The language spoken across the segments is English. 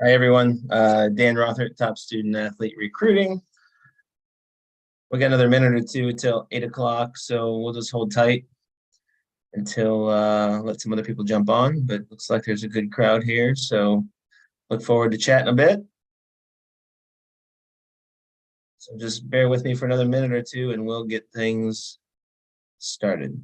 Hi, everyone. Dan Rothert, top student athlete recruiting. We got another minute or two till 8 o'clock, so we'll just hold tight until let some other people jump on. But looks like there's a good crowd here, so look forward to chatting a bit. So just bear with me for another minute or two, and we'll get things started.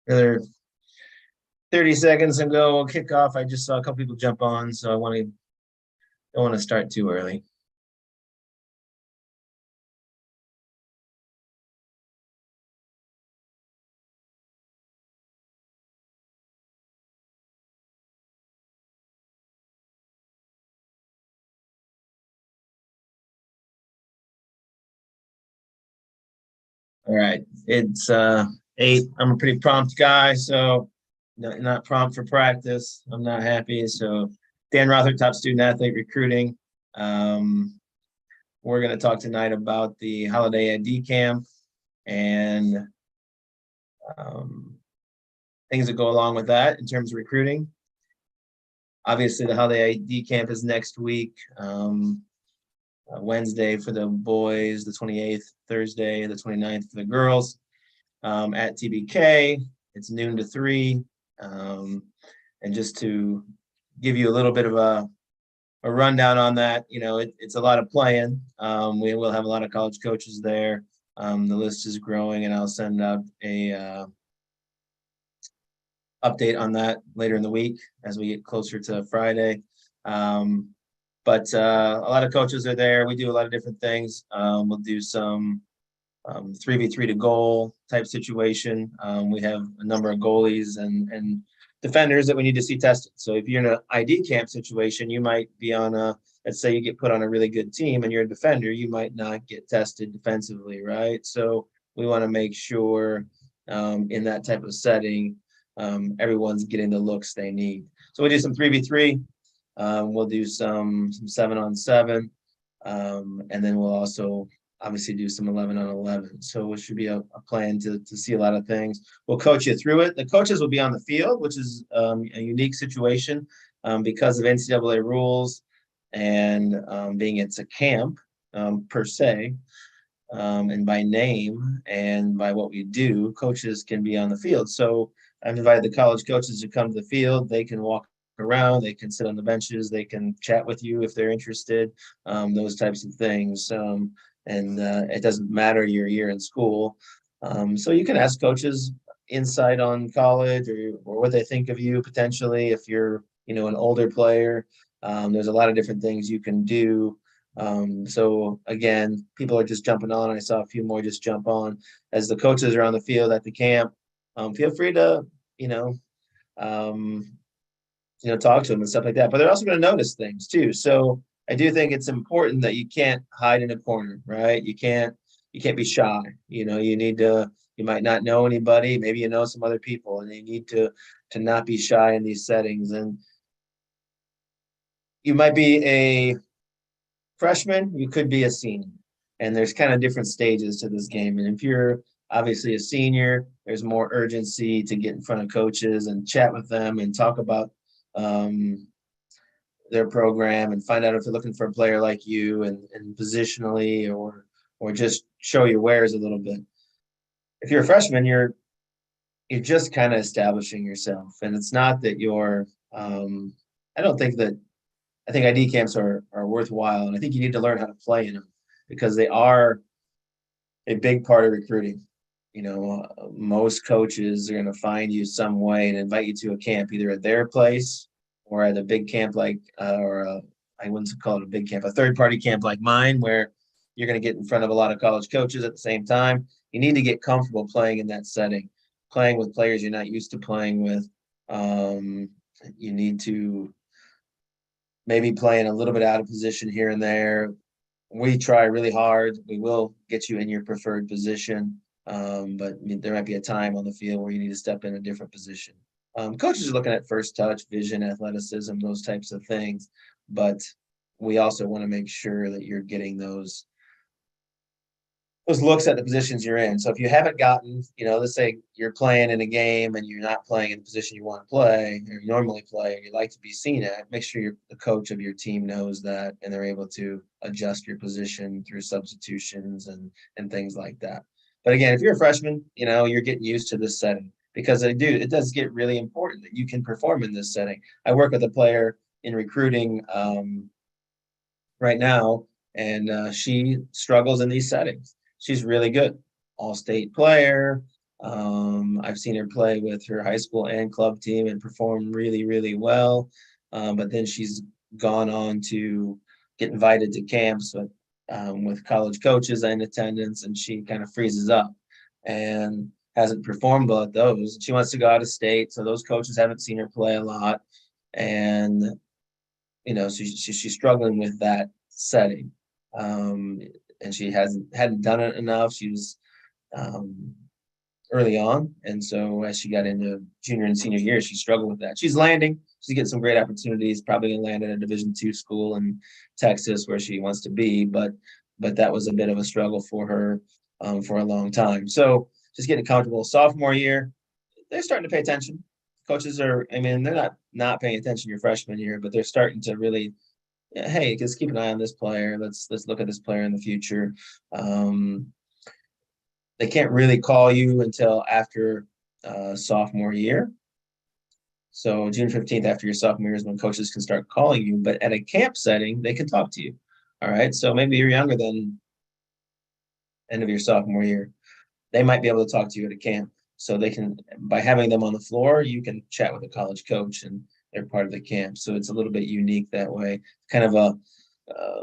Another 30 seconds and go. We'll kick off. I just saw a couple people jump on, so don't want to start too early. All right, it's 8. I'm a pretty prompt guy, so not prompt for practice. I'm not happy. So Dan Rother, top student athlete recruiting. We're going to talk tonight about the holiday ID camp and things that go along with that in terms of recruiting. Obviously, the holiday ID camp is next week. Wednesday for the boys, the 28th, Thursday, the 29th for the girls. At TBK, it's noon to 3. And just to give you a little bit of a rundown on that, it's a lot of playing. We will have a lot of college coaches there. The list is growing, and I'll send out a update on that later in the week as we get closer to Friday. But a lot of coaches are there. We do a lot of different things. We'll do some 3v3 to goal type situation. We have a number of goalies and defenders that we need to see tested. So if you're in an ID camp situation, you might be on let's say you get put on a really good team and you're a defender, you might not get tested defensively, right? So we want to make sure in that type of setting, everyone's getting the looks they need. So we do some 3v3. We'll do some 7-on-7. And then we'll also obviously do some 11-on-11. So it should be a plan to see a lot of things. We'll coach you through it. The coaches will be on the field, which is a unique situation because of NCAA rules and being it's a camp per se, and by name and by what we do, coaches can be on the field. So I've invited the college coaches to come to the field. They can walk around, they can sit on the benches, they can chat with you if they're interested, those types of things. And it doesn't matter your year in school. So you can ask coaches insight on college or what they think of you potentially if you're, an older player. There's a lot of different things you can do. So again, people are just jumping on. I saw a few more just jump on as the coaches are on the field at the camp. Feel free to, talk to them and stuff like that. But they're also going to notice things too. So I do think it's important that you can't hide in a corner, right? You can't be shy. You might not know anybody, maybe you know some other people, and you need to not be shy in these settings. And you might be a freshman, you could be a senior. And there's kind of different stages to this game. And if you're obviously a senior, there's more urgency to get in front of coaches and chat with them and talk about their program and find out if they're looking for a player like you and positionally or just show your wares a little bit. If you're a freshman, you're just kind of establishing yourself. And it's not that you're I think ID camps are worthwhile. And I think you need to learn how to play in them because they are a big part of recruiting. Most coaches are going to find you some way and invite you to a camp, either at their place or at a big camp I wouldn't call it a big camp, a third-party camp like mine, where You're going to get in front of a lot of college coaches at the same time. You need to get comfortable playing in that setting, playing with players you're not used to playing with. You need to maybe playing a little bit out of position here and there. We try really hard. We will get you in your preferred position, but there might be a time on the field where you need to step in a different position. Coaches are looking at first touch, vision, athleticism, those types of things, but we also want to make sure that you're getting those looks at the positions you're in. So if you haven't gotten, let's say you're playing in a game and you're not playing in the position you want to play or you normally play or you like to be seen at, make sure the coach of your team knows that and they're able to adjust your position through substitutions and things like that. But again, if you're a freshman, you're getting used to this setting because it does get really important that you can perform in this setting. I work with a player in recruiting right now, and she struggles in these settings. She's really good, all-state player. I've seen her play with her high school and club team and perform really, really well. But then she's gone on to get invited to camps with college coaches in attendance, and she kind of freezes up and hasn't performed well at those. She wants to go out of state, so those coaches haven't seen her play a lot. And, so she's struggling with that setting. And she hadn't done it enough. She was early on, and so as she got into junior and senior year, she struggled with that. She's landing. She's getting some great opportunities. Probably gonna land at a Division II school in Texas where she wants to be, but that was a bit of a struggle for her for a long time. So just getting comfortable. Sophomore year, they're starting to pay attention. Coaches are. They're not paying attention your freshman year, but they're starting to really. Hey, just keep an eye on this player. Let's look at this player in the future. They can't really call you until after sophomore year. So June 15th after your sophomore year is when coaches can start calling you. But at a camp setting, they can talk to you. All right. So maybe you're younger than end of your sophomore year. They might be able to talk to you at a camp. So they can, by having them on the floor, you can chat with a college coach and they're part of the camp. So it's a little bit unique that way. Kind of a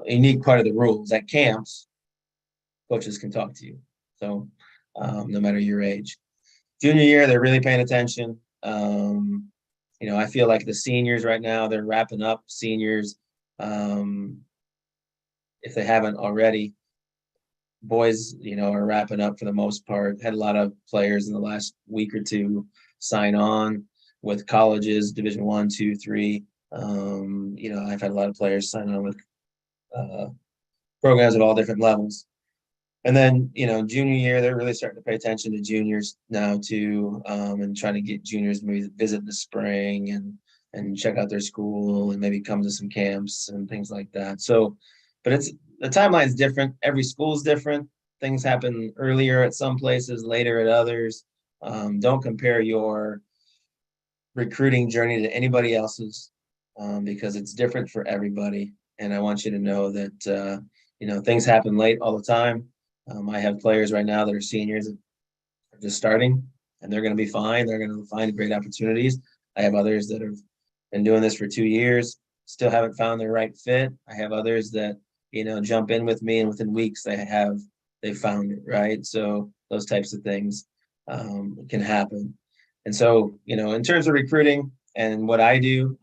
unique part of the rules. At camps, coaches can talk to you. So no matter your age. Junior year, they're really paying attention. I feel like the seniors right now, they're wrapping up seniors. If they haven't already, boys, are wrapping up for the most part. Had a lot of players in the last week or two sign on with colleges, Division I, II, III. I've had a lot of players sign on with programs at all different levels. And then, junior year, they're really starting to pay attention to juniors now too, and trying to get juniors to maybe visit in the spring and check out their school and maybe come to some camps and things like that. So, but the timeline's different. Every school's different. Things happen earlier at some places, later at others. Don't compare your recruiting journey to anybody else's because it's different for everybody. And I want you to know that, things happen late all the time. I have players right now that are seniors that are just starting and they're going to be fine. They're going to find great opportunities. I have others that have been doing this for 2 years, still haven't found their right fit. I have others that, jump in with me and within weeks they found it, right? So those types of things can happen. And so, in terms of recruiting and what I do,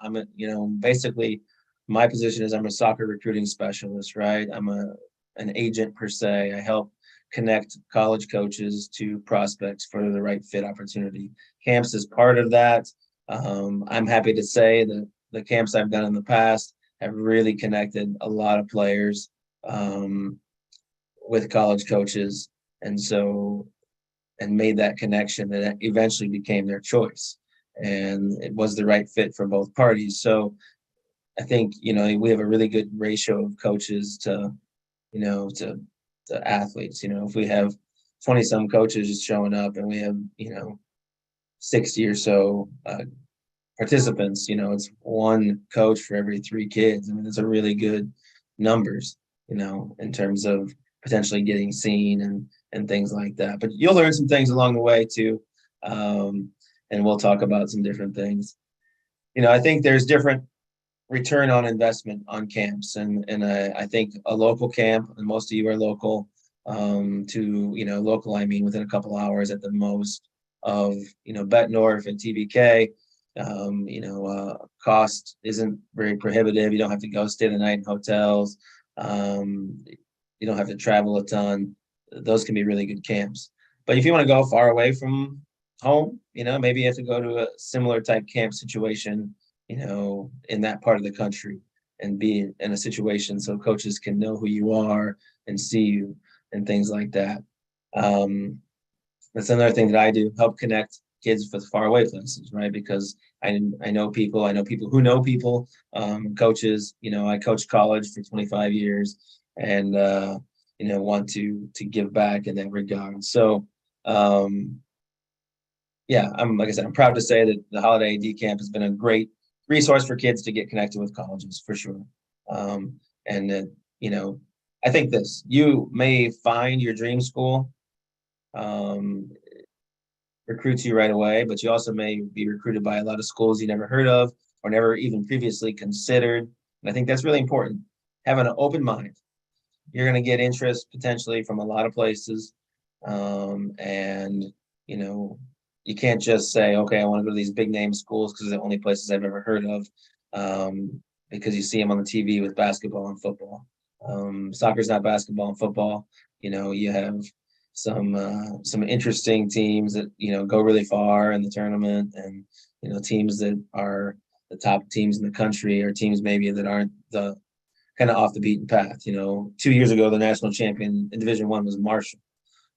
basically my position is I'm a soccer recruiting specialist, right? I'm an agent per se. I help connect college coaches to prospects for the right fit opportunity. Camps is part of that. I'm happy to say that the camps I've done in the past have really connected a lot of players with college coaches. And made that connection that eventually became their choice. And it was the right fit for both parties. So I think, we have a really good ratio of coaches to athletes. If we have 20 some coaches just showing up and we have 60 or so participants, it's one coach for every 3 kids. It's a really good numbers in terms of potentially getting seen and things like that. But you'll learn some things along the way too, and we'll talk about some different things. I think there's different return on investment on camps. And I think a local camp, and most of you are local, to, local, I mean, within a couple hours at the most of, Bettendorf and TBK. Cost isn't very prohibitive. You don't have to go stay the night in hotels. You don't have to travel a ton. Those can be really good camps. But if you want to go far away from home, maybe you have to go to a similar type camp situation, in that part of the country, and be in a situation so coaches can know who you are and see you and things like that. That's another thing that I do, help connect kids with faraway places, right? Because I know people who know people, coaches. I coached college for 25 years, and want to give back in that regard. So, yeah, like I said, I'm proud to say that the Holiday AD Camp has been a great resource for kids to get connected with colleges, for sure. And I think you may find your dream school, recruits you right away, but you also may be recruited by a lot of schools you never heard of or never even previously considered. And I think that's really important. Having an open mind. You're going to get interest potentially from a lot of places. And, you can't just say, okay, I want to go to these big name schools because they're the only places I've ever heard of, because you see them on the TV with basketball and football. Soccer's not basketball and football. You have some interesting teams that go really far in the tournament, and teams that are the top teams in the country, or teams maybe that aren't the kind of off the beaten path. 2 years ago, the national champion in Division I was Marshall,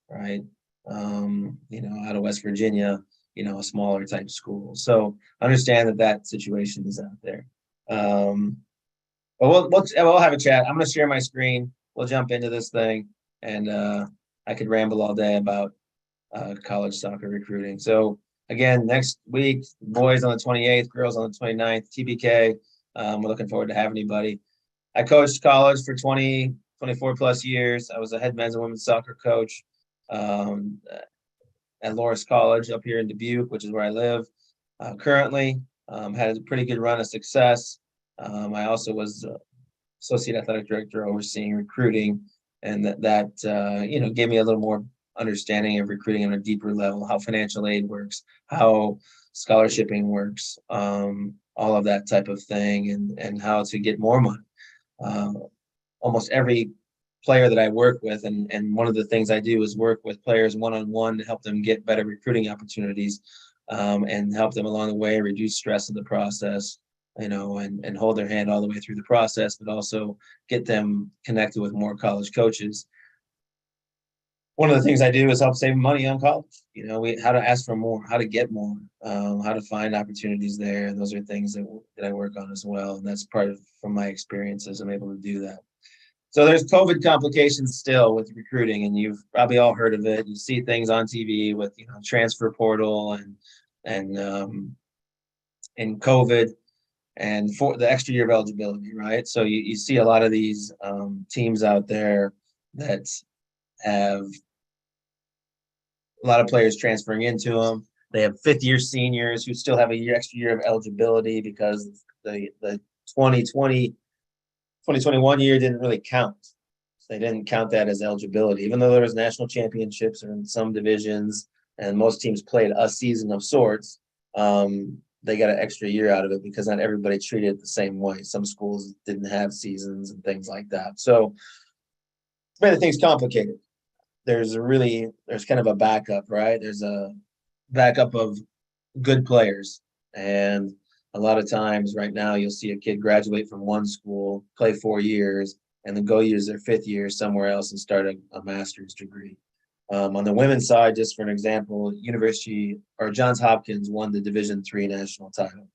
right? Out of West Virginia, a smaller type school. So understand that situation is out there. But we'll have a chat. I'm going to share my screen. We'll jump into this thing, and I could ramble all day about college soccer recruiting. So again, next week, boys on the 28th, girls on the 29th, TBK. We're looking forward to having anybody. I coached college for 24 plus years. I was a head men's and women's soccer coach at Loras College up here in Dubuque, which is where I live currently. Had a pretty good run of success. I also was associate athletic director overseeing recruiting, and that gave me a little more understanding of recruiting on a deeper level, how financial aid works, how scholarshiping works, all of that type of thing, and how to get more money. Almost every player that I work with, and one of the things I do is work with players one-on-one to help them get better recruiting opportunities, and help them along the way, reduce stress in the process, and hold their hand all the way through the process, but also get them connected with more college coaches. One of the things I do is help save money on college. How to ask for more, how to get more, how to find opportunities there. And those are things that I work on as well. And that's from my experiences, I'm able to do that. So there's COVID complications still with recruiting, and you've probably all heard of it. You see things on TV with transfer portal and COVID, and for the extra year of eligibility, right? So you see a lot of these teams out there that have a lot of players transferring into them. They have fifth-year seniors who still have extra year of eligibility because the 2021 year didn't really count. They didn't count that as eligibility, even though there was national championships or in some divisions, and most teams played a season of sorts. They got an extra year out of it because not everybody treated it the same way. Some schools didn't have seasons and things like that. So it's made things complicated. There's kind of a backup, right? There's a backup of good players. And a lot of times right now you'll see a kid graduate from one school, play 4 years, and then go use their 5th year somewhere else and start a master's degree. On the women's side, just for an example, Johns Hopkins won the Division III national title.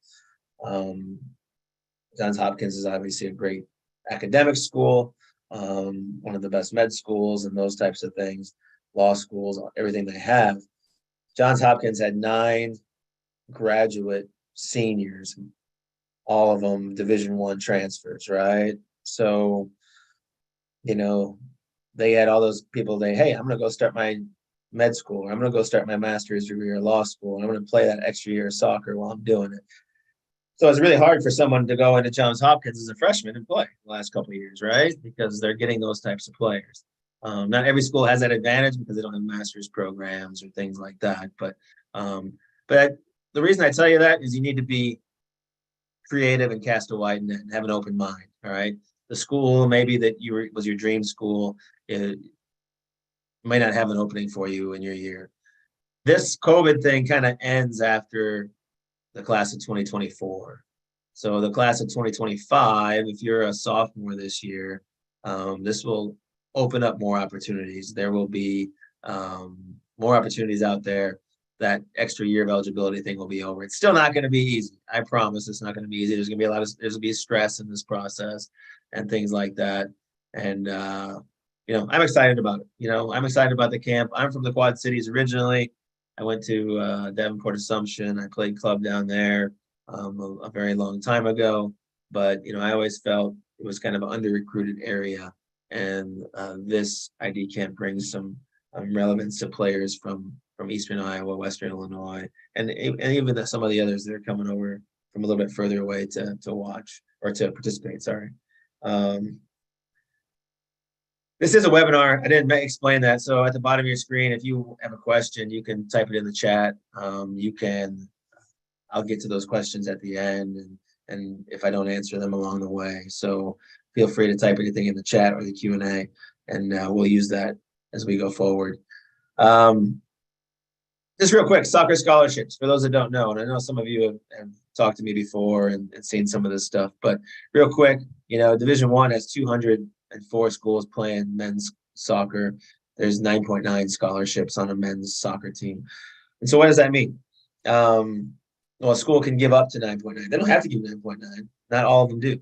Johns Hopkins is obviously a great academic school, one of the best med schools and those types of things, law schools, everything they have. Johns Hopkins had 9 graduate seniors, all of them Division I transfers, right? So, they had all those people. Hey, I'm going to go start my med school, or I'm going to go start my master's degree or law school, and I'm going to play that extra year of soccer while I'm doing it. So it's really hard for someone to go into Johns Hopkins as a freshman and play the last couple of years, right? Because they're getting those types of players. Not every school has that advantage because they don't have master's programs or things like that. Um, but the reason I tell you that is you need to be creative and cast a wide net and have an open mind. All right. The school maybe that was your dream school, it might not have an opening for you in your year. This COVID thing kind of ends after the class of 2024. So the class of 2025, if you're a sophomore this year, this will open up more opportunities. There will be more opportunities out there. That extra year of eligibility thing will be over. It's still not going to be easy. I promise it's not going to be easy. There's going to be there's going to be stress in this process and things like that. And, I'm excited about it. I'm excited about the camp. I'm from the Quad Cities originally. I went to Davenport Assumption. I played club down there a very long time ago. But, I always felt it was kind of an under-recruited area. And this ID camp brings some relevance to players from Eastern Iowa, Western Illinois, and even some of the others that are coming over from a little bit further away to watch or to participate. Sorry. This is a webinar. I didn't explain that. So at the bottom of your screen, if you have a question, you can type it in the chat. I'll get to those questions at the end, and if I don't answer them along the way. So feel free to type anything in the chat or the Q&A, and we'll use that as we go forward. Just real quick, soccer scholarships, for those that don't know, and I know some of you have talked to me before and seen some of this stuff, but real quick, Division I has 204 schools playing men's soccer. There's 9.9 scholarships on a men's soccer team. And so what does that mean? Well, a school can give up to 9.9. They don't have to give 9.9. Not all of them do.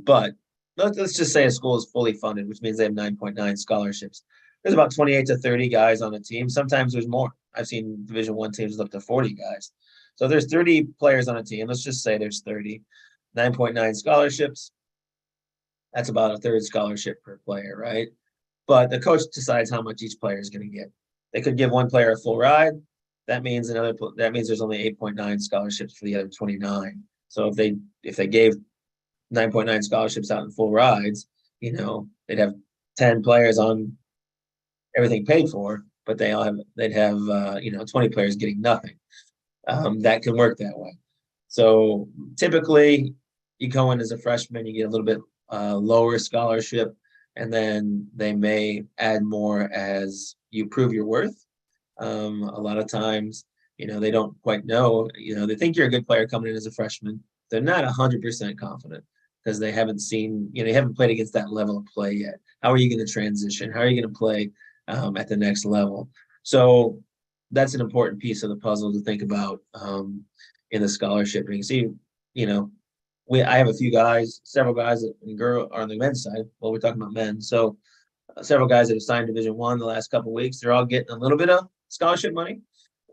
But let's just say a school is fully funded, which means they have 9.9 scholarships. There's about 28 to 30 guys on a team. Sometimes there's more. I've seen Division I teams up to 40 guys. So there's 30 players on a team. Let's just say there's 30. 9.9 scholarships. That's about a third scholarship per player, right? But the coach decides how much each player is going to get. They could give one player a full ride. That means there's only 8.9 scholarships for the other 29. So if they gave 9.9 scholarships out in full rides, they'd have 10 players on everything paid for, but they'd have 20 players getting nothing. That can work that way. So typically you go in as a freshman, you get a little bit lower scholarship, and then they may add more as you prove your worth. A lot of times, they don't quite know, they think you're a good player coming in as a freshman. They're not 100% confident because they haven't seen, they haven't played against that level of play yet. How are you going to transition? How are you going to play at the next level? So that's an important piece of the puzzle to think about in the scholarshiping. See, I have several guys and girls are on the men's side. Well, we're talking about men. So several guys that have signed Division I the last couple of weeks, they're all getting a little bit of scholarship money.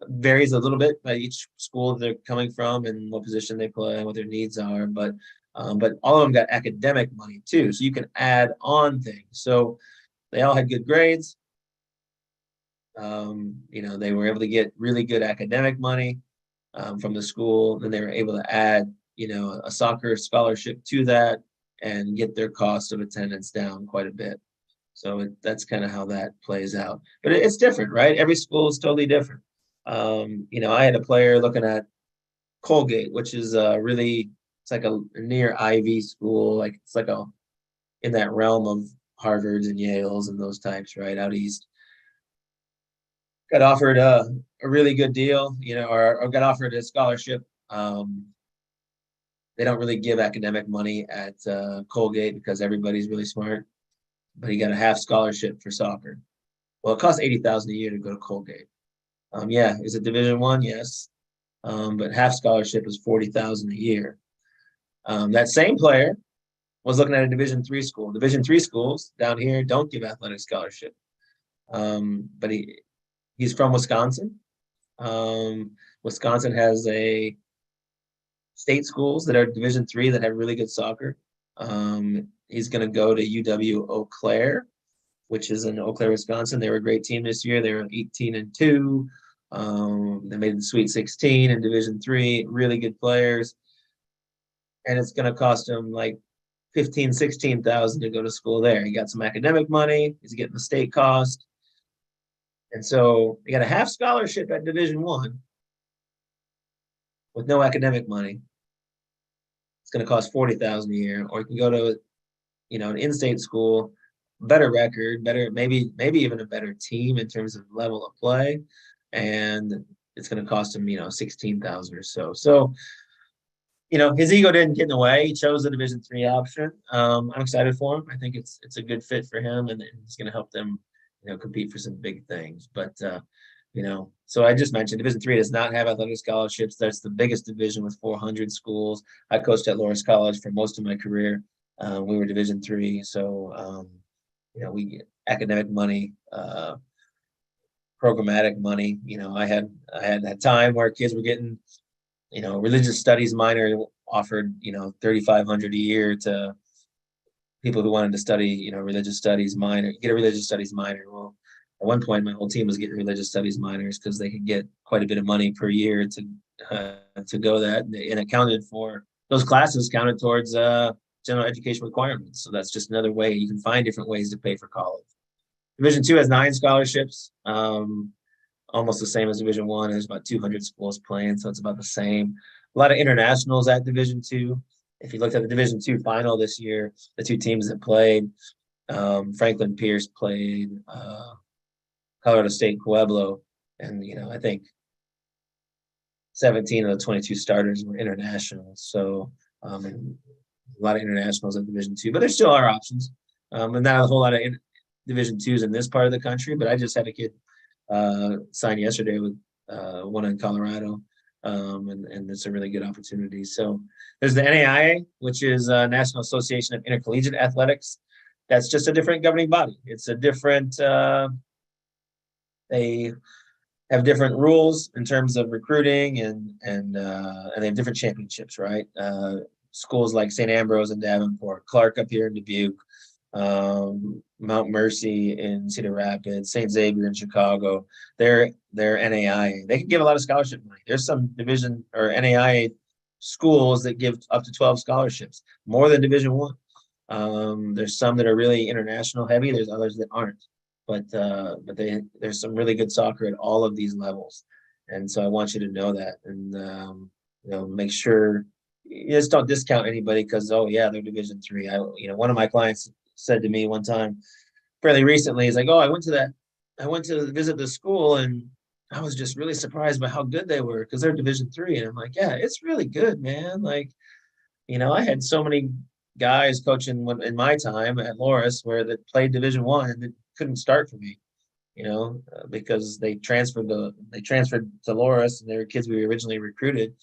It varies a little bit by each school they're coming from and what position they play and what their needs are. But all of them got academic money too. So you can add on things. So they all had good grades. They were able to get really good academic money from the school. Then they were able to add, a soccer scholarship to that and get their cost of attendance down quite a bit. So that's kind of how that plays out. But it's different, right? Every school is totally different. I had a player looking at Colgate, which is it's like a near Ivy school. Like it's like in that realm of Harvards and Yales and those types, right? Out east. Got offered a really good deal, or got offered a scholarship. They don't really give academic money at Colgate because everybody's really smart, but he got a half scholarship for soccer. Well, it costs $80,000 a year to go to Colgate. Is it Division I? Yes, but half scholarship is $40,000 a year. That same player was looking at a Division III school. Division III schools down here don't give athletic scholarship, but he's from Wisconsin. Wisconsin has a state schools that are Division III that have really good soccer. He's going to go to UW Eau Claire, which is in Eau Claire, Wisconsin. They were a great team this year. They were 18-2. They made the Sweet 16 in Division III. Really good players. and it's going to cost him like 15, 16,000 to go to school there. He got some academic money. He's getting the state cost. And so he got a half scholarship at Division I with no academic money. It's going to cost 40,000 a year, or he can go to, an in-state school, better record, better, maybe even a better team in terms of level of play. And it's going to cost him, 16,000 or so. So, his ego didn't get in the way. He chose the Division III option. I'm excited for him. I think it's a good fit for him, and it's going to help them, compete for some big things. But so I just mentioned Division III does not have athletic scholarships. That's the biggest division with 400 schools. I coached at Loras College for most of my career. We were Division III, so we get academic money, programmatic money. I had that time where kids were getting religious studies minor offered, 3,500 a year to people who wanted to study, religious studies minor, get a religious studies minor. Well, at one point, my whole team was getting religious studies minors because they could get quite a bit of money per year to go that, and it counted for those classes counted towards general education requirements. So that's just another way you can find different ways to pay for college. Division II has 9 scholarships. Almost the same as Division I. There's about 200 schools playing, so it's about the same. A lot of internationals at Division II. If you looked at the Division II final this year, the 2 teams that played, Franklin Pierce played Colorado State Pueblo, and I think 17 of the 22 starters were international. So and a lot of internationals at Division II, but there still are options, and not a whole lot of Division IIs in this part of the country. But I just had a kid signed yesterday with one in Colorado, and it's a really good opportunity. So there's the NAIA, which is National Association of Intercollegiate Athletics. That's just a different governing body. It's a different, they have different rules in terms of recruiting, and they have different championships, right? Schools like St. Ambrose in Davenport, Clark up here in Dubuque, Mount Mercy in Cedar Rapids, St. Xavier in Chicago. They're NAIA. They can give a lot of scholarship money. There's some division or NAIA schools that give up to 12 scholarships, more than Division I. There's some that are really international heavy. There's others that aren't. But there's some really good soccer at all of these levels, and so I want you to know that, and make sure you just don't discount anybody because they're Division III. One of my clients said to me one time fairly recently, he's like, I went to visit the school and I was just really surprised by how good they were because they're Division III. And I'm like, yeah, it's really good, man. Like, I had so many guys coaching in my time at Loras where that played Division I and that couldn't start for me, because they transferred to Loras, and they were kids we originally recruited,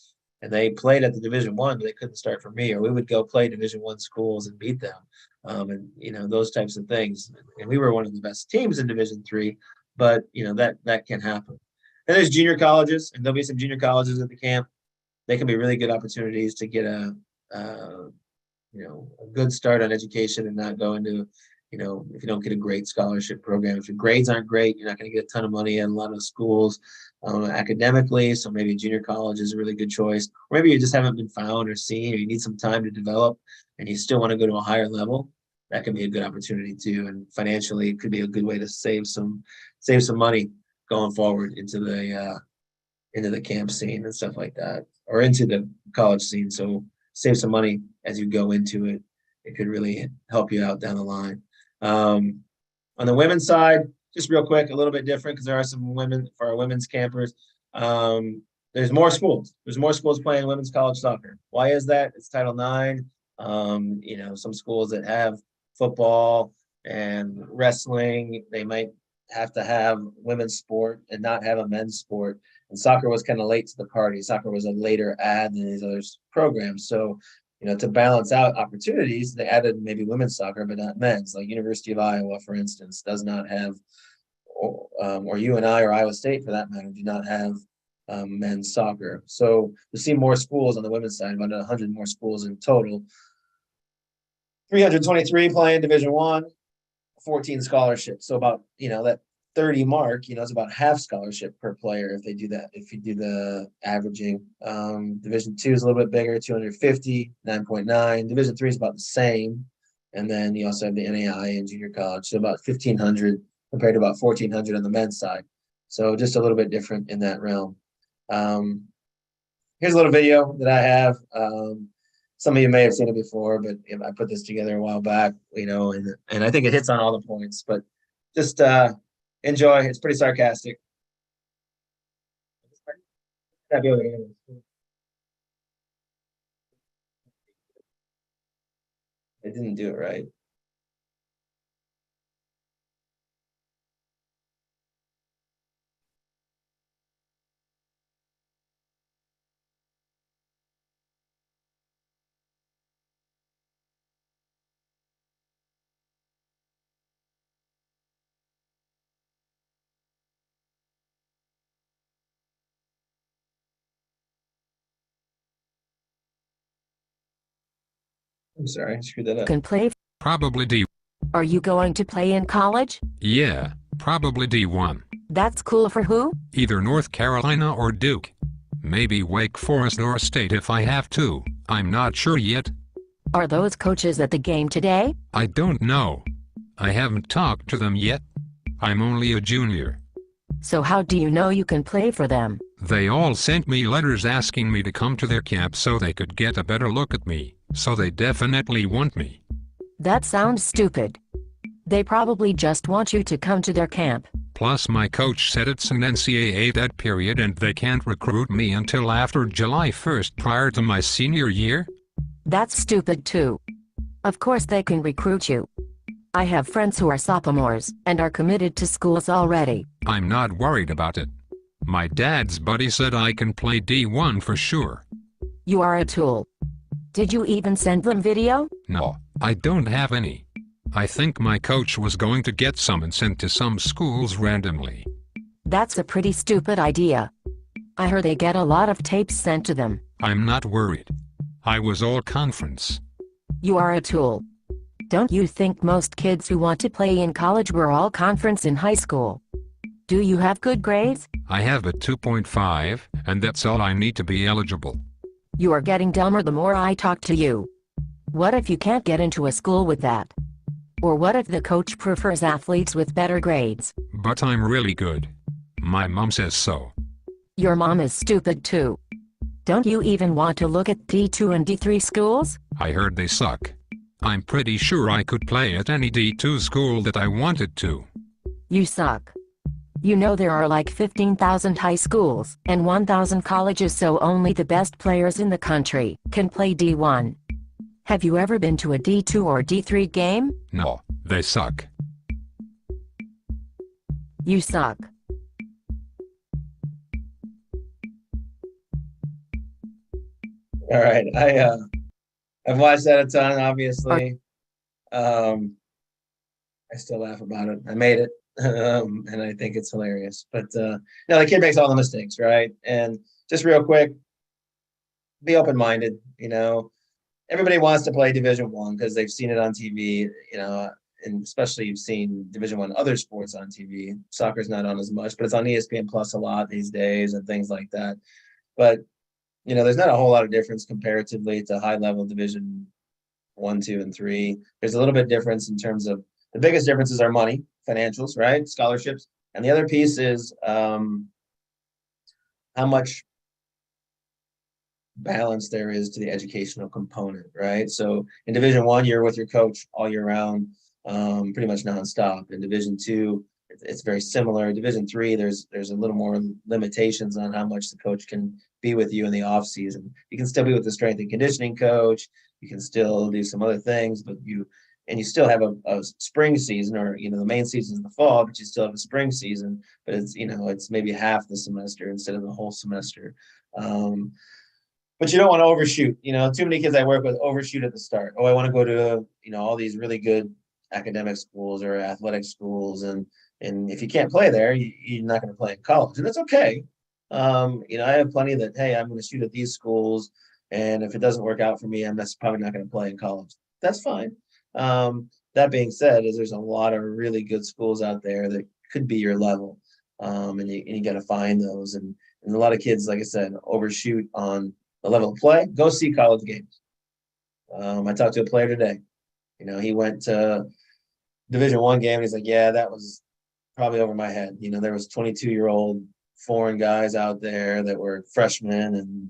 and they played at the Division I, but they couldn't start for me, or we would go play Division I schools and beat them. And those types of things. And we were one of the best teams in Division III, but that can happen. And there's junior colleges, and there'll be some junior colleges at the camp. They can be really good opportunities to get a good start on education and not go into, if you don't get a great scholarship program. If your grades aren't great, you're not going to get a ton of money at a lot of schools academically. So maybe junior college is a really good choice. Or maybe you just haven't been found or seen, or you need some time to develop and you still want to go to a higher level. That can be a good opportunity too. And financially, it could be a good way to save some money going forward into the camp scene and stuff like that, or into the college scene. So save some money as you go into it. It could really help you out down the line. On the women's side, just real quick, a little bit different because there are some women for our women's campers. There's more schools. There's more schools playing women's college soccer. Why is that? It's Title IX. Some schools that have football and wrestling, they might have to have women's sport and not have a men's sport. And soccer was kind of late to the party. Soccer was a later add than these other programs. So, to balance out opportunities, they added maybe women's soccer, but not men's. Like University of Iowa, for instance, does not have, or UNI or Iowa State, for that matter, do not have men's soccer. So we see more schools on the women's side, about 100 more schools in total. 323 playing Division I, 14 scholarships. So about, that 30 mark, it's about half scholarship per player if they do that. If you do the averaging, Division two is a little bit bigger, 250, 9.9. Division three is about the same, and then you also have the NAI and junior college, so about 1,500 compared to about 1,400 on the men's side. So just a little bit different in that realm. Here's a little video that I have. Some of you may have seen it before, but I put this together a while back, and I think it hits on all the points. But just enjoy. It's pretty sarcastic. I didn't do it right. I'm sorry, I screwed that up. Can play. Probably D. Are you going to play in college? Yeah, probably D1. That's cool for who? Either North Carolina or Duke. Maybe Wake Forest or State if I have to. I'm not sure yet. Are those coaches at the game today? I don't know. I haven't talked to them yet. I'm only a junior. So how do you know you can play for them? They all sent me letters asking me to come to their camp so they could get a better look at me, so they definitely want me. That sounds stupid. They probably just want you to come to their camp. Plus my coach said it's an NCAA dead period and they can't recruit me until after July 1st prior to my senior year? That's stupid too. Of course they can recruit you. I have friends who are sophomores and are committed to schools already. I'm not worried about it. My dad's buddy said I can play D1 for sure. You are a tool. Did you even send them video? No, I don't have any. I think my coach was going to get some and sent to some schools randomly. That's a pretty stupid idea. I heard they get a lot of tapes sent to them. I'm not worried. I was all conference. You are a tool. Don't you think most kids who want to play in college were all conference in high school? Do you have good grades? I have a 2.5, and that's all I need to be eligible. You are getting dumber the more I talk to you. What if you can't get into a school with that? Or what if the coach prefers athletes with better grades? But I'm really good. My mom says so. Your mom is stupid too. Don't you even want to look at D2 and D3 schools? I heard they suck. I'm pretty sure I could play at any D2 school that I wanted to. You suck. You know there are like 15,000 high schools and 1,000 colleges, so only the best players in the country can play D1. Have you ever been to a D2 or D3 game? No, they suck. You suck. All right, I've watched that a ton, obviously. I still laugh about it. I made it, and I think it's hilarious. But the kid makes all the mistakes, right? And just real quick, be open-minded. Everybody wants to play Division One because they've seen it on TV. And especially you've seen Division One other sports on TV. Soccer's not on as much, but it's on ESPN Plus a lot these days and things like that. But there's not a whole lot of difference comparatively to high-level Division 1, 2, and 3. There's a little bit difference in terms of the biggest differences are money, financials, right? Scholarships. And the other piece is how much balance there is to the educational component, right? So in Division 1, you're with your coach all year round, pretty much nonstop. In Division 2, it's very similar. Division 3, there's a little more limitations on how much the coach can be with you in the off season. You can still be with the strength and conditioning coach. You can still do some other things, but you still have a spring season, or the main season is in the fall, but you still have a spring season. But it's maybe half the semester instead of the whole semester. But you don't want to overshoot. Too many kids I work with overshoot at the start. Oh, I want to go to all these really good academic schools or athletic schools, and if you can't play there, you're not going to play in college, and that's okay. I have plenty that, hey, I'm going to shoot at these schools, and if it doesn't work out for me, I'm probably not going to play in college. That's fine. That being said, there's a lot of really good schools out there that could be your level. And you got to find those. And a lot of kids, like I said, overshoot on the level of play. Go see college games. I talked to a player today. He went to Division I game, and he's like, yeah, that was probably over my head. There was 22-year-old foreign guys out there that were freshmen, and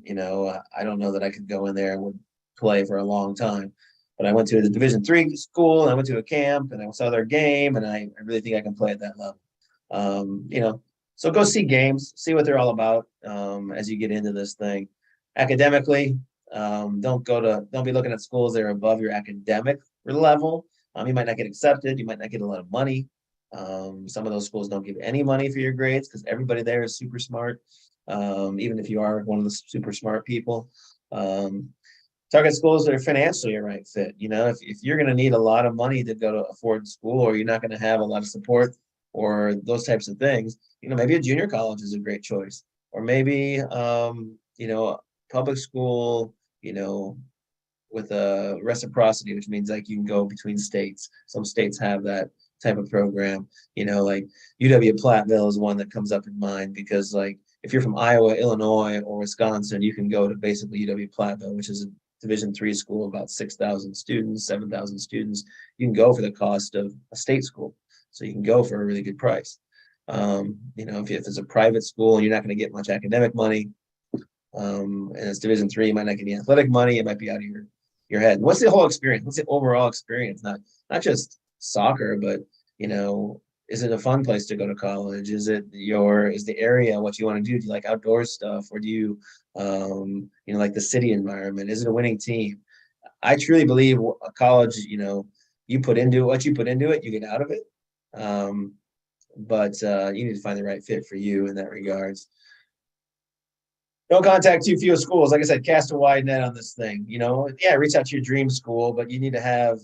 I don't know that I could go in there and would play for a long time. But I went to the Division III school, and I went to a camp, and I saw their game, and I really think I can play at that level. So go see games, see what they're all about as you get into this thing. Academically, don't be looking at schools that are above your academic level. You might not get accepted. You might not get a lot of money. Some of those schools don't give any money for your grades because everybody there is super smart. Even if you are one of the super smart people, target schools that are financially a right fit. If you're going to need a lot of money to go to afford school, or you're not going to have a lot of support or those types of things, maybe a junior college is a great choice, or maybe public school, with a reciprocity, which means like you can go between states. Some states have that type of program. Like UW-Platteville is one that comes up in mind, because like if you're from Iowa, Illinois, or Wisconsin, you can go to basically UW-Platteville, which is a Division III school, about 6,000 students, 7,000 students. You can go for the cost of a state school, so you can go for a really good price. If it's a private school, you're not going to get much academic money. And it's Division III, you might not get any athletic money. It might be out of your head. What's the whole experience? What's the overall experience? Not just soccer, but is it a fun place to go to college? Is the area what you want to do? Do you like outdoor stuff, or do you like the city environment? Is it a winning team? I truly believe a college, you put into what you put into it, you get out of it. But you need to find the right fit for you in that regards. Don't contact too few schools. Like I said, cast a wide net on this thing. Reach out to your dream school, but you need to have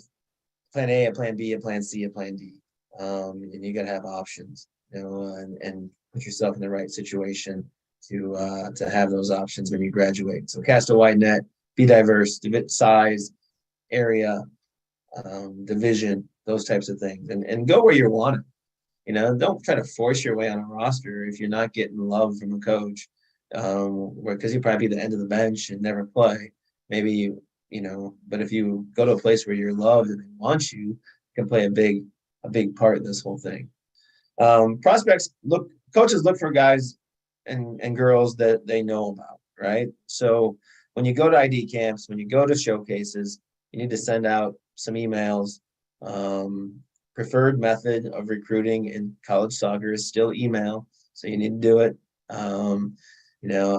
plan A, a plan B, a plan C, a plan D. And you got to have options, and put yourself in the right situation to have those options when you graduate. So cast a wide net, be diverse, size, area, division, those types of things, and go where you're wanted. Don't try to force your way on a roster if you're not getting love from a coach. Because you probably be the end of the bench and never play. Maybe but if you go to a place where you're loved and they want you, you can play a big part in this whole thing. Coaches look for guys and girls that they know about, right? So when you go to ID camps, when you go to showcases, you need to send out some emails. Preferred method of recruiting in college soccer is still email, so you need to do it.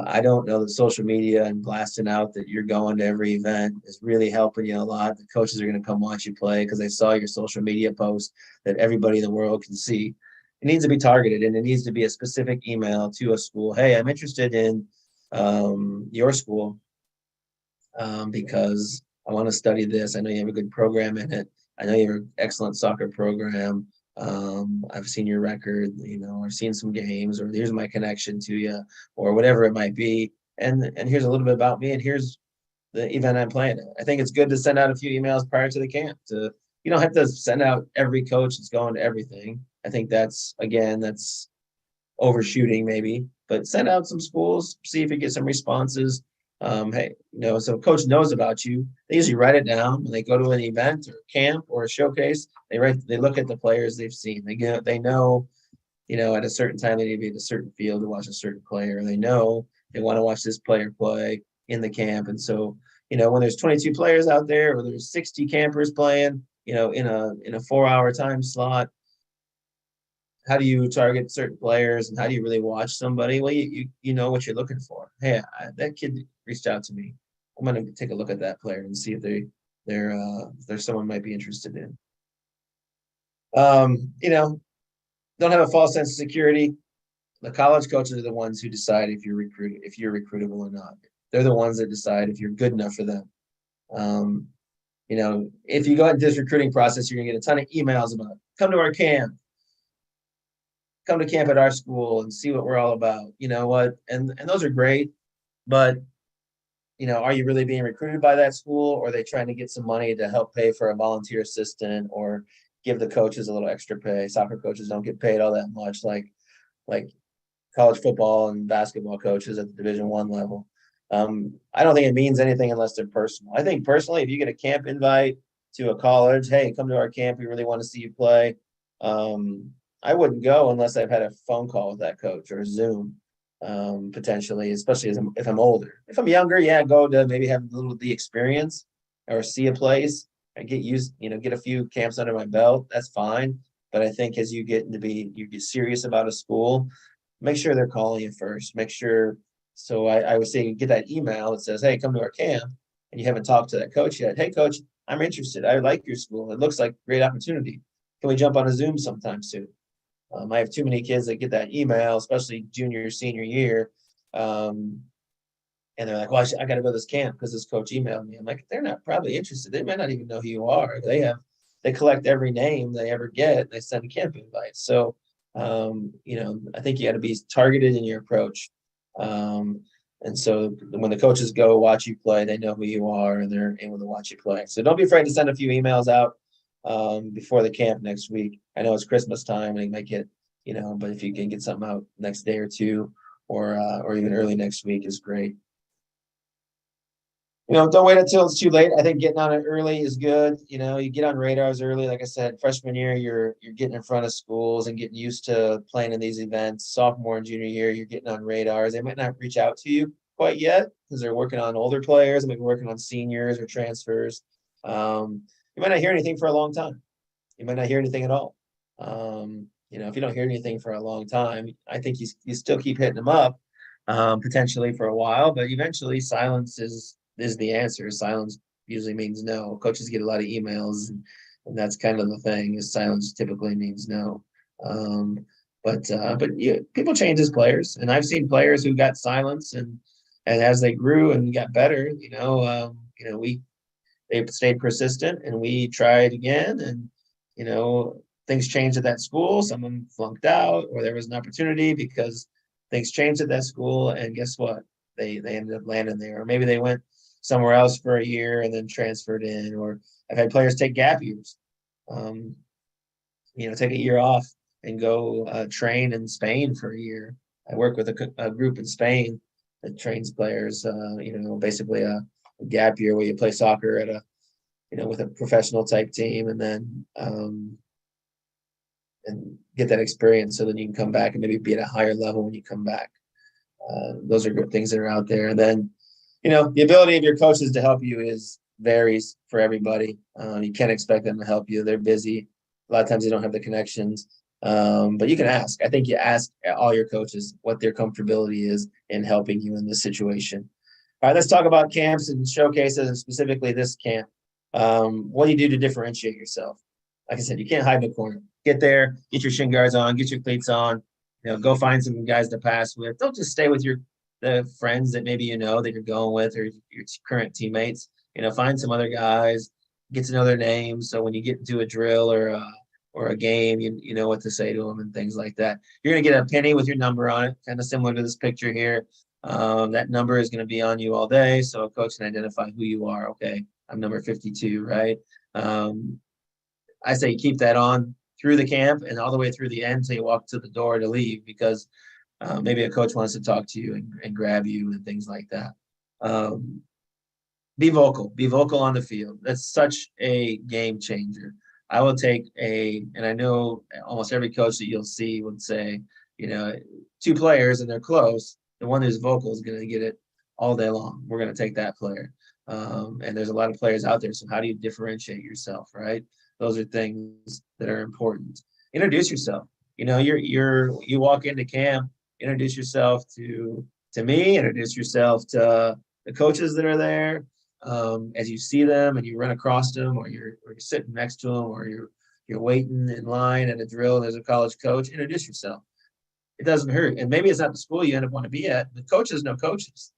I don't know that social media and blasting out that you're going to every event is really helping you a lot. The coaches are going to come watch you play because they saw your social media post that everybody in the world can see. It needs to be targeted, and it needs to be a specific email to a school. Hey, I'm interested in your school because I want to study this. I know you have a good program in it. I know you have an excellent soccer program. I've seen your record, I've seen some games, or here's my connection to you, or whatever it might be. And here's a little bit about me, and here's the event I'm playing at. I think it's good to send out a few emails prior to the camp. You don't have to send out every coach that's going to everything. I think that's overshooting maybe, but send out some schools, see if you get some responses. Hey, so coach knows about you. They usually write it down when they go to an event or camp or a showcase. They look at the players they've seen. They know, at a certain time they need to be at a certain field to watch a certain player. They know they want to watch this player play in the camp. And so, when there's 22 players out there, or there's 60 campers playing, in a 4-hour time slot, how do you target certain players, and how do you really watch somebody? Well, you know what you're looking for. Hey, that kid reached out to me. I'm going to take a look at that player and see if there's someone might be interested in. Don't have a false sense of security. The college coaches are the ones who decide if you're recruitable or not. They're the ones that decide if you're good enough for them. If you go into this recruiting process, you're going to get a ton of emails about come to our camp. Come to camp at our school and see what we're all about. You know what? And those are great, but are you really being recruited by that school, or are they trying to get some money to help pay for a volunteer assistant or give the coaches a little extra pay. Soccer coaches don't get paid all that much, like college football and basketball coaches at the Division I level. I don't think it means anything unless they're personal. I think personally, if you get a camp invite to a college, hey, come to our camp, we really want to see you play. I wouldn't go unless I've had a phone call with that coach or a Zoom, potentially, especially if I'm older. If I'm younger, yeah, go to maybe have a little of the experience or see a place and get used, get a few camps under my belt. That's fine. But I think as you get serious about a school, make sure they're calling you first. Make sure. So I would say get that email that says, hey, come to our camp, and you haven't talked to that coach yet. Hey, coach, I'm interested. I like your school. It looks like a great opportunity. Can we jump on a Zoom sometime soon? I have too many kids that get that email, especially junior, senior year. And they're like, well, I got to go to this camp because this coach emailed me. I'm like, they're not probably interested. They might not even know who you are. They collect every name they ever get. They send camp invites. So, I think you got to be targeted in your approach. And so when the coaches go watch you play, they know who you are and they're able to watch you play. So don't be afraid to send a few emails out before the camp next week. I know it's Christmas time and you might get, but if you can get something out next day or two or even early next week is great. Don't wait until it's too late. I think getting on it early is good. You get on radars early. Like I said, freshman year, you're getting in front of schools and getting used to playing in these events. Sophomore and junior year, you're getting on radars. They might not reach out to you quite yet because they're working on older players. They might be working on seniors or transfers. You might not hear anything for a long time. You might not hear anything at all. If you don't hear anything for a long time, I think you still keep hitting them up potentially for a while, but eventually silence is the answer. Silence usually means no. Coaches get a lot of emails, and that's kind of the thing. Is silence typically means no. But people change as players, and I've seen players who got silence, and as they grew and got better, they stayed persistent, and we tried again, and things changed at that school. Someone flunked out, or there was an opportunity because things changed at that school, and guess what? They ended up landing there, or maybe they went somewhere else for a year and then transferred in. Or I've had players take gap years, take a year off and go train in Spain for a year. I work with a group in Spain that trains players, basically a gap year where you play soccer at with a professional type team, and then and get that experience so then you can come back and maybe be at a higher level when you come back. Those are good things that are out there. And then, the ability of your coaches to help you varies for everybody. You can't expect them to help you. They're busy. A lot of times they don't have the connections. But you can ask. I think you ask all your coaches what their comfortability is in helping you in this situation. All right, let's talk about camps and showcases, and specifically this camp. What do you do to differentiate yourself? Like I said, you can't hide in the corner. Get there, get your shin guards on, get your cleats on, go find some guys to pass with. Don't just stay with the friends that maybe that you're going with, or your current teammates. Find some other guys, get to know their names. So when you get into a drill or a game, you know what to say to them and things like that. You're going to get a penny with your number on it, kind of similar to this picture here. That number is going to be on you all day, so a coach can identify who you are. Okay, I'm number 52, right? I say keep that on through the camp and all the way through the end until you walk to the door to leave, because maybe a coach wants to talk to you and grab you and things like that. Be vocal on the field. That's such a game changer. I will take and I know almost every coach that you'll see would say, two players and they're close, the one who's vocal is going to get it all day long. We're going to take that player. And there's a lot of players out there. So how do you differentiate yourself, right? Those are things that are important. Introduce yourself. You walk into camp, introduce yourself to me, introduce yourself to the coaches that are there. As you see them and you run across them, or you're sitting next to them, or you're waiting in line at a drill, there's a college coach, introduce yourself. It doesn't hurt. And maybe it's not the school you end up wanting to be at. The coaches know coaches,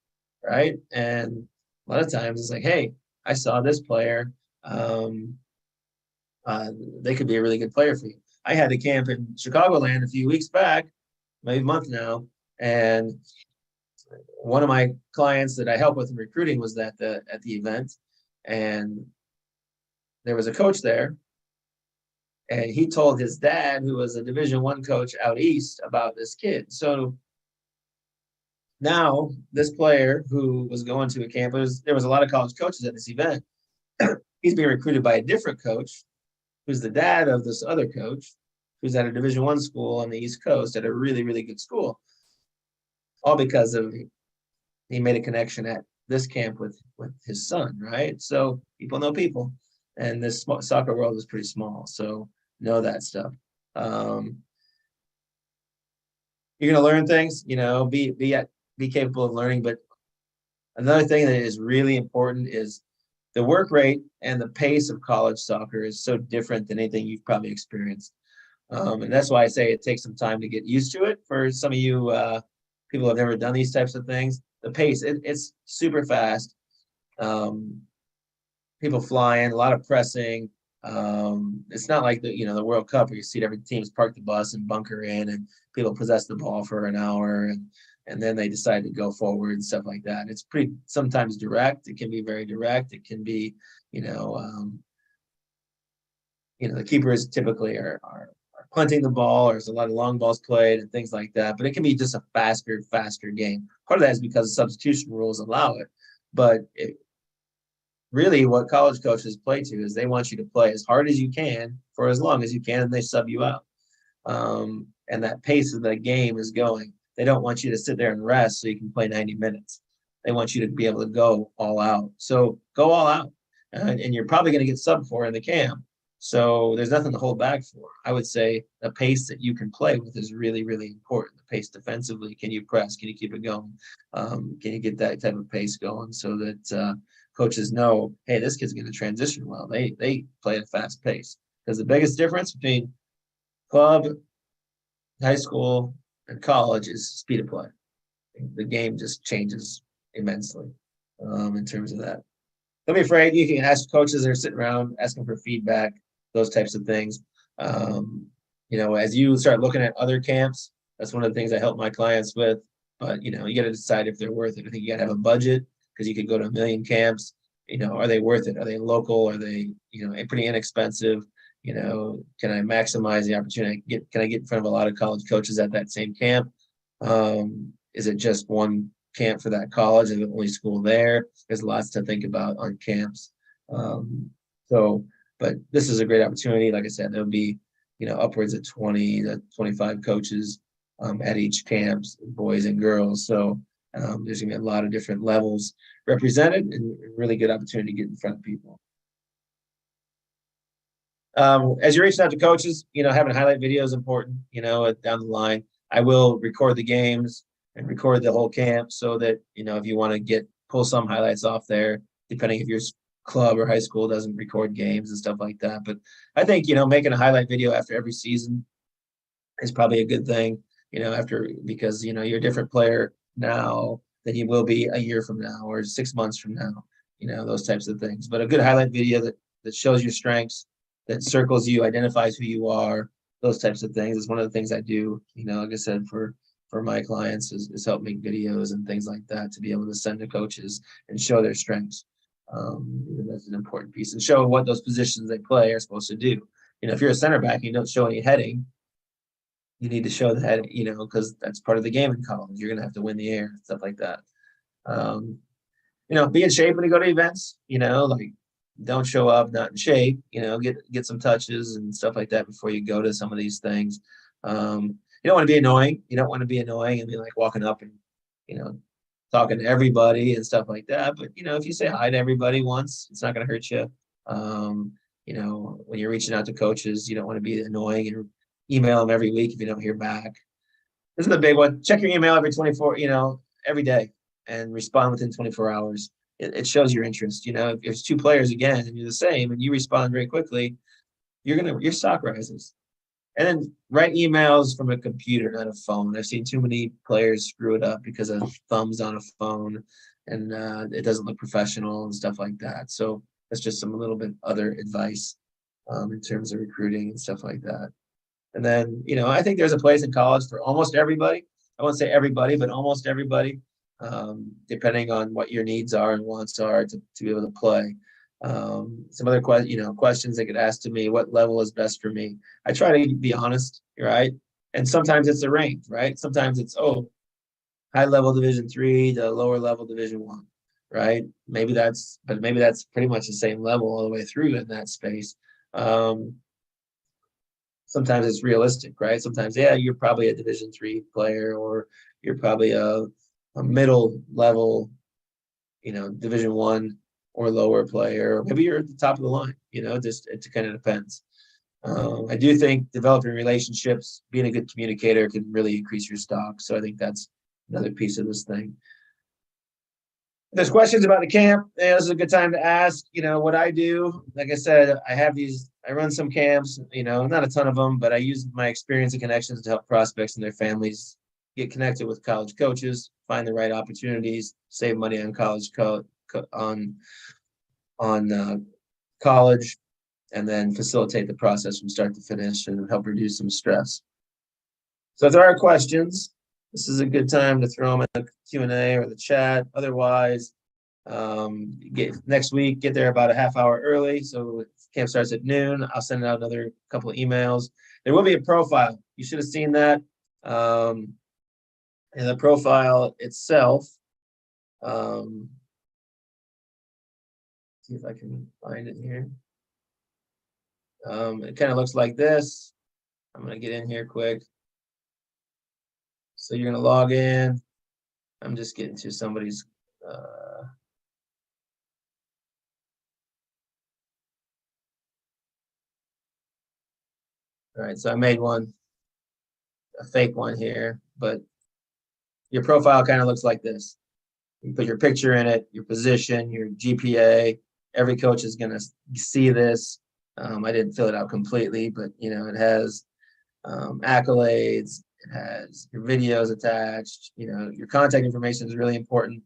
right? And a lot of times it's like, hey, I saw this player. They could be a really good player for you. I had a camp in Chicagoland a few weeks back, maybe a month now, and one of my clients that I help with in recruiting was at the event, and there was a coach there, And he told his dad, who was a Division I coach out east, about this kid. So now this player who was going to a camp, there was a lot of college coaches at this event. He's being recruited by a different coach, who's the dad of this other coach, who's at a Division I school on the East Coast at a really, really good school. All because of he made a connection at this camp with his son, right? So people know people, and this soccer world is pretty small, so know that stuff. You're gonna learn things, be capable of learning. But another thing that is really important is the work rate and the pace of college soccer is so different than anything you've probably experienced. And that's why I say it takes some time to get used to it. For some of you people who have never done these types of things, the pace, it's super fast. People flying, a lot of pressing. It's not like the World Cup where you see every team's park the bus and bunker in, and people possess the ball for an hour, and then they decide to go forward and stuff like that. It's pretty sometimes direct. It can be very direct. It can be, the keepers typically are punting the ball, or there's a lot of long balls played and things like that. But it can be just a faster game. Part of that is because the substitution rules allow it. But really what college coaches play to is they want you to play as hard as you can for as long as you can, and they sub you out. And that pace of the game is going. They don't want you to sit there and rest so you can play 90 minutes. They want you to be able to go all out. So go all out. And you're probably going to get subbed for in the camp. So there's nothing to hold back for. I would say the pace that you can play with is really, really important. The pace defensively. Can you press? Can you keep it going? Can you get that type of pace going so that coaches know, hey, this kid's going to transition well. They play at a fast pace. Because the biggest difference between club, high school, and college is speed of play. The game just changes immensely in terms of that. Don't be afraid. You can ask coaches that are sitting around asking for feedback, those types of things. As you start looking at other camps, that's one of the things I help my clients with. But, you got to decide if they're worth it. I think you got to have a budget, because you could go to a million camps. Are they worth it? Are they local? Are they, pretty inexpensive? Can I maximize the opportunity? Can I get in front of a lot of college coaches at that same camp? Is it just one camp for that college and the only school there? There's lots to think about on camps. But this is a great opportunity. Like I said, there'll be, upwards of 20 to 25 coaches at each camp, boys and girls. So there's gonna be a lot of different levels represented, and really good opportunity to get in front of people. As you're reaching out to coaches, having highlight video is important, down the line. I will record the games and record the whole camp so that, if you want to pull some highlights off there, depending if your club or high school doesn't record games and stuff like that. But I think, making a highlight video after every season is probably a good thing, because, you're a different player now than you will be a year from now or 6 months from now, those types of things. But a good highlight video that shows your strengths, that circles you, identifies who you are, those types of things is one of the things I do, like I said, for my clients is help make videos and things like that to be able to send to coaches and show their strengths. That's an important piece, and show what those positions they play are supposed to do. If you're a center back and you don't show any heading, you need to show the heading, because that's part of the game in college. You're going to have to win the air, stuff like that. Be in shape when you go to events, like don't show up not in shape, get some touches and stuff like that before you go to some of these things. You don't want to be annoying. You don't want to be annoying and be like walking up and, talking to everybody and stuff like that. But, if you say hi to everybody once, it's not going to hurt you. When you're reaching out to coaches, you don't want to be annoying and email them every week if you don't hear back. This is the big one. Check your email every day, and respond within 24 hours. It shows your interest. If there's two players again and you're the same and you respond very quickly, your stock rises. And then write emails from a computer, not a phone. I've seen too many players screw it up because of thumbs on a phone, and it doesn't look professional and stuff like that. So that's just some little bit other advice in terms of recruiting and stuff like that. And then, I think there's a place in college for almost everybody. I won't say everybody, but almost everybody, depending on what your needs are and wants are to be able to play. Some other questions they could ask to me, what level is best for me? I try to be honest, right? And sometimes it's a range, right? Sometimes it's, oh, high level Division 3 to lower level Division 1, right? Maybe that's pretty much the same level all the way through in that space. Sometimes it's realistic, right? Sometimes, yeah, you're probably a Division 3 player, or you're probably a middle level, Division 1 or lower player. Or maybe you're at the top of the line, it kind of depends. I do think developing relationships, being a good communicator can really increase your stock. So I think that's another piece of this thing. If there's questions about the camp, this is a good time to ask. What I do, like I said, I run some camps, not a ton of them, but I use my experience and connections to help prospects and their families get connected with college coaches, find the right opportunities, save money on college college, and then facilitate the process from start to finish and help reduce some stress. So if there are questions, this is a good time to throw them in the Q&A or the chat. Otherwise, next week, get there about a half hour early. So camp starts at noon. I'll send out another couple of emails. There will be a profile. You should have seen that. And the profile itself, see if I can find it here. It kind of looks like this. I'm going to get in here quick. So you're going to log in. I'm just getting to somebody's. All right, so I made a fake one here, but your profile kind of looks like this. You put your picture in it, your position, your GPA. Every coach is going to see this. I didn't fill it out completely, but it has accolades. It has your videos attached. Your contact information is really important.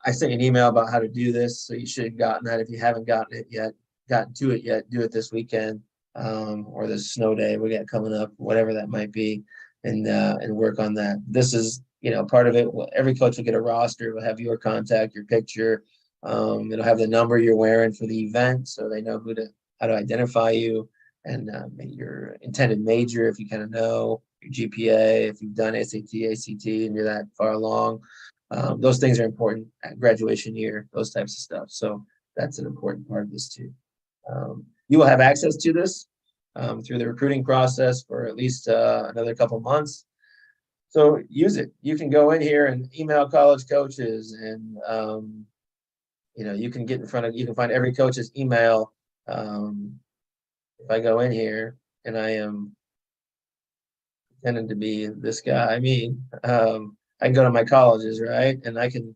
I sent you an email about how to do this, so you should have gotten that. If you haven't gotten to it yet, do it this weekend or this snow day we got coming up, whatever that might be, and work on that. This is part of it. Every coach will get a roster. Will have your contact, your picture. It'll have the number you're wearing for the event, so they know how to identify you, and your intended major if you kind of know, your GPA if you've done SAT, ACT, and you're that far along. Those things are important at graduation year, those types of stuff. So that's an important part of this too. You will have access to this through the recruiting process for at least another couple of months. So use it. You can go in here and email college coaches, and you can find every coach's email. If I go in here and I am pretending to be this guy, I can go to my colleges, right? And I can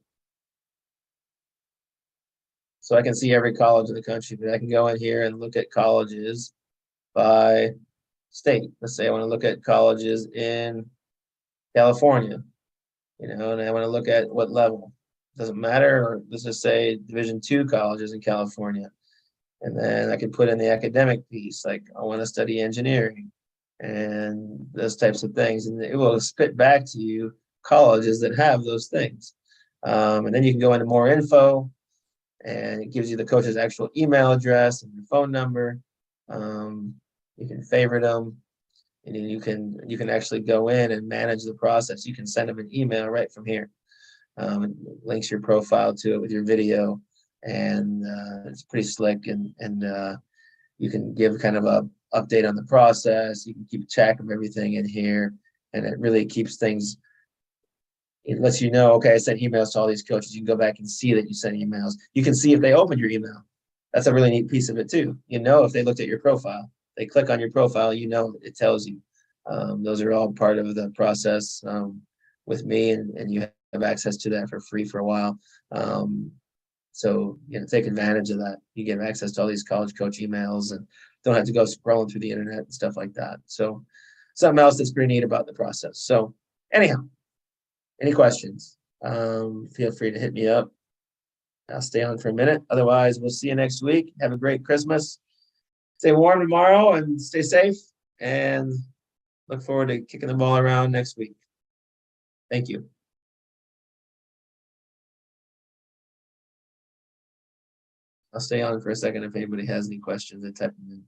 see every college in the country, but I can go in here and look at colleges by state. Let's say I want to look at colleges in California, and I want to look at what level. Doesn't matter, or let's just say Division 2 colleges in California. And then I can put in the academic piece, like I want to study engineering and those types of things. And it will spit back to you colleges that have those things. And then you can go into more info, and it gives you the coach's actual email address and your phone number. You can favorite them, and then you can actually go in and manage the process. You can send them an email right from here. It links your profile to it with your video, and it's pretty slick. And you can give kind of a update on the process. You can keep track of everything in here, and it really keeps things. It lets you know, okay, I sent emails to all these coaches. You can go back and see that you sent emails. You can see if they opened your email. That's a really neat piece of it too. If they looked at your profile, they click on your profile, it tells you. Those are all part of the process with me, and you have access to that for free for a while. So take advantage of that. You get access to all these college coach emails and don't have to go scrolling through the internet and stuff like that. So something else that's pretty neat about the process. So anyhow, any questions? Feel free to hit me up. I'll stay on for a minute. Otherwise, we'll see you next week. Have a great Christmas. Stay warm tomorrow and stay safe. And look forward to kicking the ball around next week. Thank you. I'll stay on for a second if anybody has any questions. I type them in.